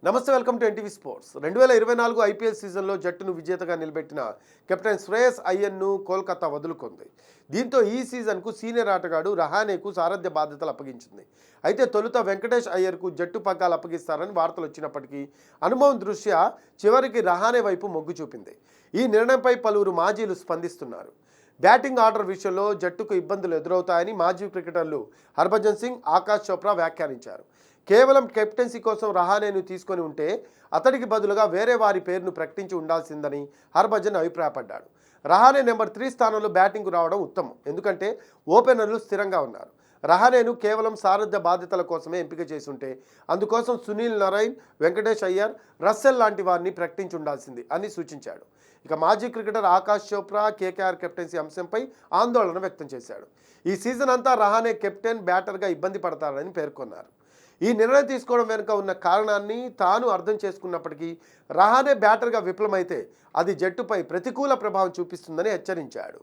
నమస్తే, welcome to NTV sports. 2024 IPL సీజన్లో జట్టును విజేతగా నిలబెట్టిన కెప్టెన్ శ్రేయస్ అయ్యర్ను కోల్కతా వదులుకుంది. దీంతో ఈ సీజన్కు సీనియర్ ఆటగాడు రహానేకు సారథ్య బాధ్యతలు అప్పగించింది. అయితే తొలుత వెంకటేష్ అయ్యర్కు జట్టు పగ్గాలు అప్పగిస్తారని వార్తలు వచ్చినప్పటికీ అనుభవం దృష్ట్యా చివరికి రహానే వైపు మొగ్గు చూపింది. ఈ నిర్ణయంపై పలువురు మాజీలు స్పందిస్తున్నారు. బ్యాటింగ్ ఆర్డర్ విషయంలో జట్టుకు ఇబ్బందులు ఎదురవుతాయని మాజీ క్రికెటర్లు హర్భజన్ సింగ్, ఆకాష్ చోప్రా వ్యాఖ్యానించారు. కేవలం కెప్టెన్సీ కోసం రహానేను తీసుకొని ఉంటే అతడికి బదులుగా వేరే వారి పేరును ప్రకటించి ఉండాల్సిందని హర్భజన్ అభిప్రాయపడ్డాడు. రహానే నెంబర్ 3 స్థానంలో బ్యాటింగ్కు రావడం ఉత్తమం, ఎందుకంటే ఓపెనర్లు స్థిరంగా ఉన్నారు. రహానేను కేవలం సారథ్య బాధ్యతల కోసమే ఎంపిక చేసి ఉంటే అందుకోసం సునీల్ నరైన్, వెంకటేష్ అయ్యర్, రస్సెల్ లాంటి వారిని ప్రకటించి ఉండాల్సింది అని సూచించాడు. ఇక మాజీ cricketer Akash Chopra KKR captaincy అంశంపై ఆందోళన వ్యక్తం చేశాడు. ఈ సీజన్ అంతా రహానే కెప్టెన్, బ్యాటర్గా ఇబ్బంది పడతారని పేర్కొన్నారు. ఈ నిర్ణయం తీసుకోవడం వెనుక ఉన్న కారణాన్ని తాను అర్థం చేసుకున్నప్పటికీ రహానే బ్యాటర్గా విఫలమైతే అది జట్టుపై ప్రతికూల ప్రభావం చూపిస్తుందని హెచ్చరించాడు.